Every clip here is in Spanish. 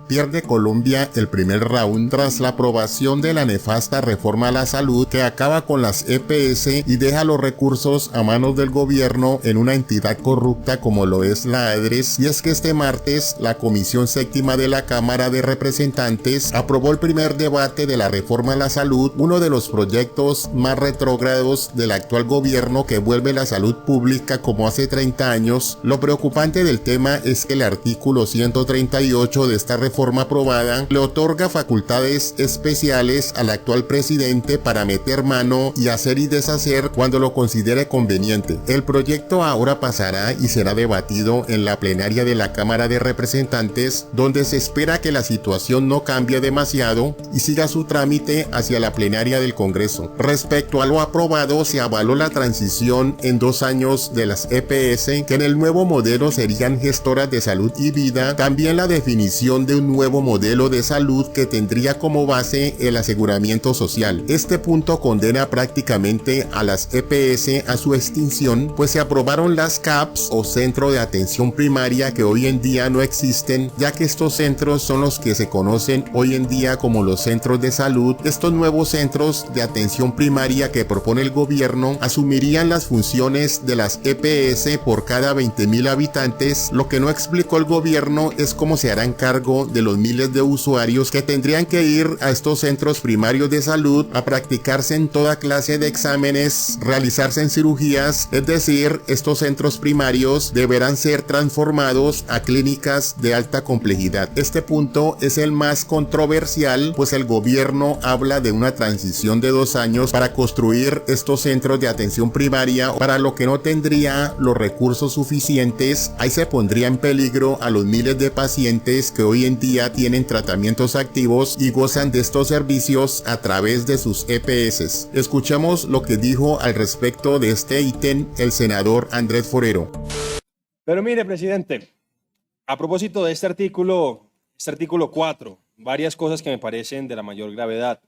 pierde Colombia el primer round tras la aprobación de la nefasta reforma a la salud que acaba con las EPS y deja los recursos a manos del gobierno en una entidad corrupta como lo es la ADRES. Y es que este martes la Comisión Séptima de la Cámara de Representantes aprobó el primer debate de la reforma a la salud, uno de los proyectos más retrógrados del actual gobierno que vuelve la salud pública como hace 30 años. Lo preocupante del tema es que el artículo 138 de esta reforma aprobada le otorga facultades especiales al actual presidente para meter mano y hacer y deshacer cuando lo considere conveniente. El proyecto ahora pasará y será debatido en la plenaria de la Cámara de Representantes, donde se espera que la situación no cambie demasiado y siga su trámite hacia la plenaria del Congreso. Respecto a lo aprobado, se avaló la transición en 2 años de las EPS, que en el nuevo modelo serían gestoras de salud y vida, también la definición de un nuevo modelo de salud que tendría como base el aseguramiento social. Este punto condena prácticamente a las EPS a su extinción, pues se aprobaron las CAPS o Centro de Atención Primaria, que hoy en día no existen, ya que estos centros son los que se conocen hoy en día como los centros de salud. Estos nuevos centros de atención primaria que propone el gobierno asumirían las funciones de las EPS por cada 20.000 habitantes. Lo que no explicó el gobierno es cómo se harán cargo de los miles de usuarios que tendrían que ir a estos centros primarios de salud a practicarse en toda clase de exámenes, realizarse en cirugías. Es decir, estos centros primarios deberán ser transformados a clínicas de alta complejidad. Este punto es el más controversial, pues el gobierno habla de una transición de 2 años para construir estos centros de atención primaria, para lo que no tendría los recursos suficientes. Ahí se pondría en peligro a los miles de pacientes que hoy en día tienen tratamientos activos y gozan de estos servicios a través de sus EPS. Escuchemos lo que dijo al respecto de este ítem el senador Andrés Forero. Pero mire, presidente, a propósito de este artículo 4, varias cosas que me parecen de la mayor gravedad,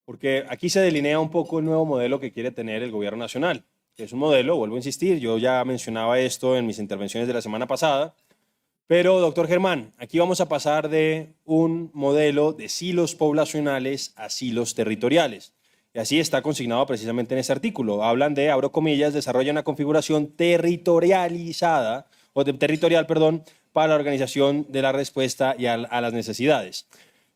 porque aquí se delinea un poco el nuevo modelo que quiere tener el gobierno nacional, que es un modelo, vuelvo a insistir, yo ya mencionaba esto en mis intervenciones de la semana pasada, pero doctor Germán, aquí vamos a pasar de un modelo de silos poblacionales a silos territoriales. Y así está consignado precisamente en este artículo. Hablan de, abro comillas, desarrolla una configuración territorializada, territorial, para la organización de la respuesta y a las necesidades.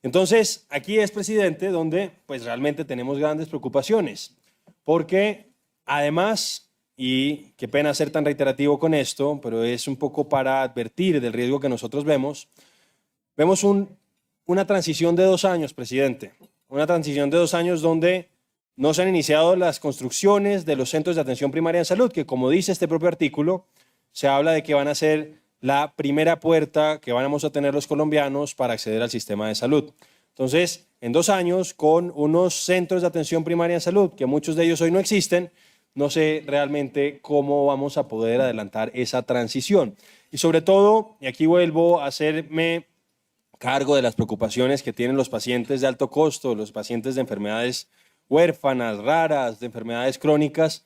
Entonces, aquí es, presidente, donde pues realmente tenemos grandes preocupaciones, porque además, y qué pena ser tan reiterativo con esto, pero es un poco para advertir del riesgo que nosotros vemos una transición de 2 años, presidente, una transición de 2 años donde no se han iniciado las construcciones de los centros de atención primaria en salud, que como dice este propio artículo, se habla de que van a ser la primera puerta que vamos a tener los colombianos para acceder al sistema de salud. Entonces, en 2 años, con unos centros de atención primaria en salud, que muchos de ellos hoy no existen, no sé realmente cómo vamos a poder adelantar esa transición. Y sobre todo, y aquí vuelvo a hacerme cargo de las preocupaciones que tienen los pacientes de alto costo, los pacientes de enfermedades huérfanas, raras, de enfermedades crónicas,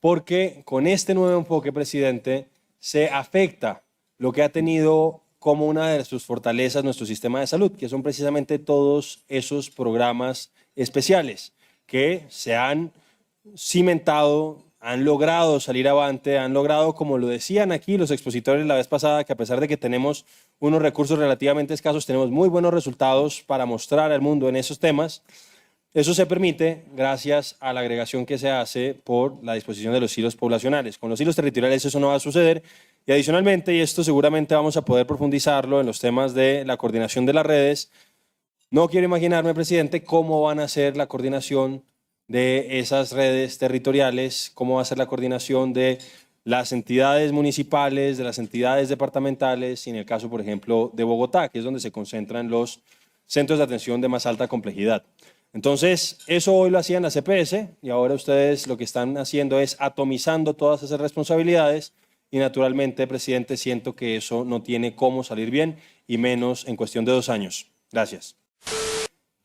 porque con este nuevo enfoque, presidente, se afecta lo que ha tenido como una de sus fortalezas nuestro sistema de salud, que son precisamente todos esos programas especiales que se han cimentado, han logrado salir avante, han logrado, como lo decían aquí los expositores la vez pasada, que a pesar de que tenemos unos recursos relativamente escasos, tenemos muy buenos resultados para mostrar al mundo en esos temas. Eso se permite gracias a la agregación que se hace por la disposición de los silos poblacionales. Con los silos territoriales eso no va a suceder y adicionalmente, y esto seguramente vamos a poder profundizarlo en los temas de la coordinación de las redes, no quiero imaginarme, presidente, cómo van a ser la coordinación de esas redes territoriales, cómo va a ser la coordinación de las entidades municipales, de las entidades departamentales y en el caso, por ejemplo, de Bogotá, que es donde se concentran los centros de atención de más alta complejidad. Entonces, eso hoy lo hacían las EPS y ahora ustedes lo que están haciendo es atomizando todas esas responsabilidades y naturalmente, presidente, siento que eso no tiene cómo salir bien y menos en cuestión de 2 años. Gracias.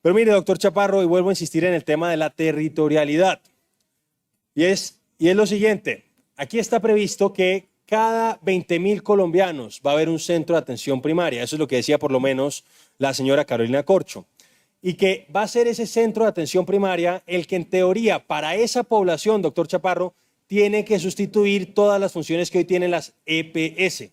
Pero mire, doctor Chaparro, y vuelvo a insistir en el tema de la territorialidad. Y es lo siguiente, aquí está previsto que cada 20.000 colombianos va a haber un centro de atención primaria. Eso es lo que decía por lo menos la señora Carolina Corcho. Y que va a ser ese centro de atención primaria el que en teoría para esa población, doctor Chaparro, tiene que sustituir todas las funciones que hoy tienen las EPS.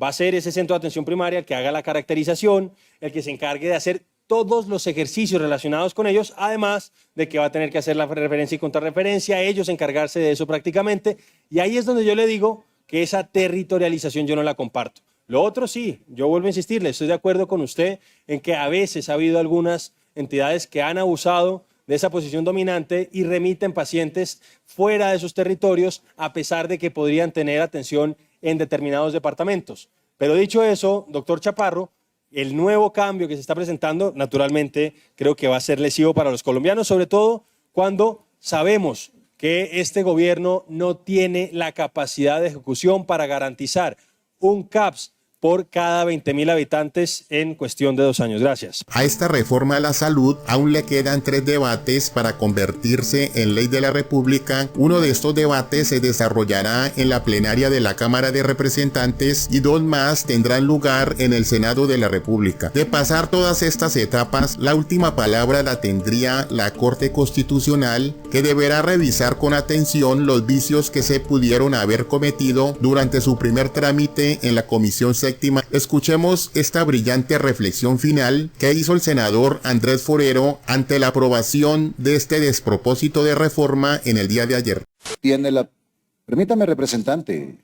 Va a ser ese centro de atención primaria el que haga la caracterización, el que se encargue de hacer todos los ejercicios relacionados con ellos, además de que va a tener que hacer la referencia y contrarreferencia, ellos encargarse de eso prácticamente. Y ahí es donde yo le digo que esa territorialización yo no la comparto. Lo otro sí, yo vuelvo a insistirle, estoy de acuerdo con usted en que a veces ha habido algunas entidades que han abusado de esa posición dominante y remiten pacientes fuera de sus territorios a pesar de que podrían tener atención en determinados departamentos. Pero dicho eso, doctor Chaparro, el nuevo cambio que se está presentando, naturalmente, creo que va a ser lesivo para los colombianos, sobre todo cuando sabemos que este gobierno no tiene la capacidad de ejecución para garantizar un CAPS por cada 20.000 habitantes en cuestión de 2 años. Gracias. A esta reforma a la salud aún le quedan 3 debates para convertirse en ley de la República. Uno de estos debates se desarrollará en la plenaria de la Cámara de Representantes y 2 más tendrán lugar en el Senado de la República. De pasar todas estas etapas, la última palabra la tendría la Corte Constitucional, que deberá revisar con atención los vicios que se pudieron haber cometido durante su primer trámite en la Comisión Séptima. Escuchemos esta brillante reflexión final que hizo el senador Andrés Forero ante la aprobación de este despropósito de reforma en el día de ayer. Permítame, representante,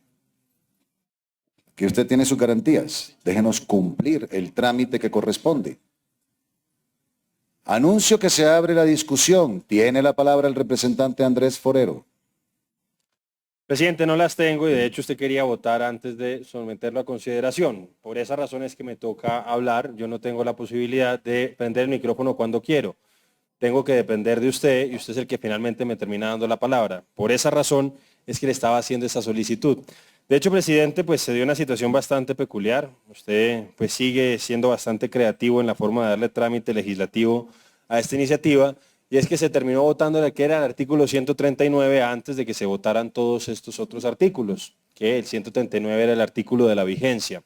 que usted tiene sus garantías. Déjenos cumplir el trámite que corresponde. Anuncio que se abre la discusión. Tiene la palabra el representante Andrés Forero. Presidente, no las tengo y de hecho usted quería votar antes de someterlo a consideración. Por esa razón es que me toca hablar. Yo no tengo la posibilidad de prender el micrófono cuando quiero. Tengo que depender de usted y usted es el que finalmente me termina dando la palabra. Por esa razón es que le estaba haciendo esa solicitud. De hecho, presidente, pues se dio una situación bastante peculiar. Usted pues sigue siendo bastante creativo en la forma de darle trámite legislativo a esta iniciativa. Y es que se terminó votando el que era el artículo 139 antes de que se votaran todos estos otros artículos, que el 139 era el artículo de la vigencia.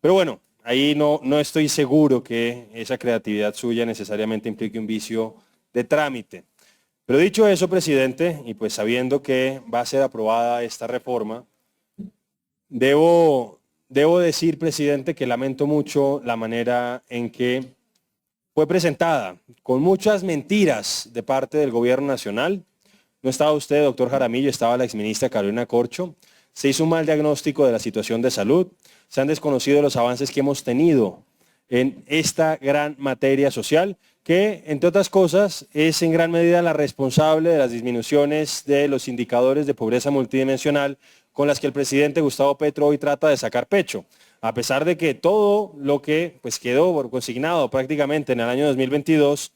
Pero bueno, ahí no estoy seguro que esa creatividad suya necesariamente implique un vicio de trámite. Pero dicho eso, presidente, y pues sabiendo que va a ser aprobada esta reforma, debo decir, presidente, que lamento mucho la manera en que fue presentada con muchas mentiras de parte del gobierno nacional. No estaba usted, doctor Jaramillo, estaba la exministra Carolina Corcho. Se hizo un mal diagnóstico de la situación de salud. Se han desconocido los avances que hemos tenido en esta gran materia social, que, entre otras cosas, es en gran medida la responsable de las disminuciones de los indicadores de pobreza multidimensional con las que el presidente Gustavo Petro hoy trata de sacar pecho. A pesar de que todo lo que pues quedó consignado prácticamente en el año 2022,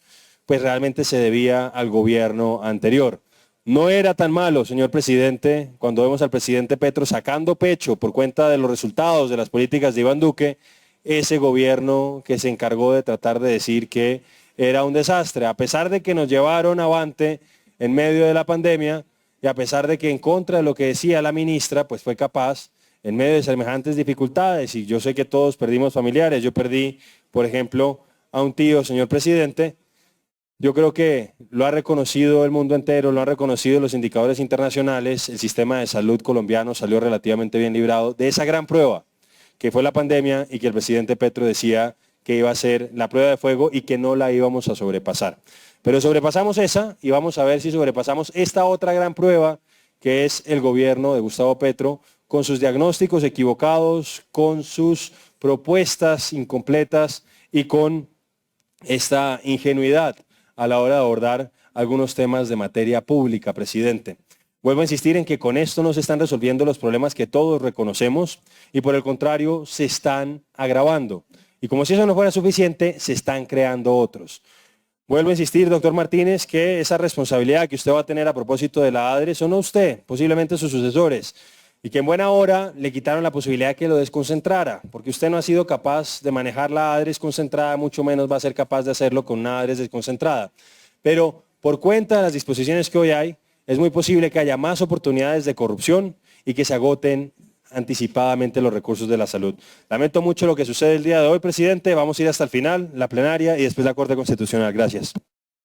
pues realmente se debía al gobierno anterior. No era tan malo, señor presidente, cuando vemos al presidente Petro sacando pecho por cuenta de los resultados de las políticas de Iván Duque, ese gobierno que se encargó de tratar de decir que era un desastre, a pesar de que nos llevaron avante en medio de la pandemia y a pesar de que en contra de lo que decía la ministra, pues fue capaz en medio de semejantes dificultades, y yo sé que todos perdimos familiares. Yo perdí, por ejemplo, a un tío, señor presidente. Yo creo que lo ha reconocido el mundo entero, lo han reconocido los indicadores internacionales. El sistema de salud colombiano salió relativamente bien librado de esa gran prueba que fue la pandemia y que el presidente Petro decía que iba a ser la prueba de fuego y que no la íbamos a sobrepasar. Pero sobrepasamos esa y vamos a ver si sobrepasamos esta otra gran prueba que es el gobierno de Gustavo Petro, con sus diagnósticos equivocados, con sus propuestas incompletas y con esta ingenuidad a la hora de abordar algunos temas de materia pública, presidente. Vuelvo a insistir en que con esto no se están resolviendo los problemas que todos reconocemos y por el contrario se están agravando. Y como si eso no fuera suficiente, se están creando otros. Vuelvo a insistir, doctor Martínez, que esa responsabilidad que usted va a tener a propósito de la ADRE son no usted, posiblemente sus sucesores, y que en buena hora le quitaron la posibilidad de que lo desconcentrara, porque usted no ha sido capaz de manejar la ADRE desconcentrada, mucho menos va a ser capaz de hacerlo con una ADRE desconcentrada. Pero por cuenta de las disposiciones que hoy hay, es muy posible que haya más oportunidades de corrupción y que se agoten anticipadamente los recursos de la salud. Lamento mucho lo que sucede el día de hoy, presidente. Vamos a ir hasta el final, la plenaria y después la Corte Constitucional. Gracias.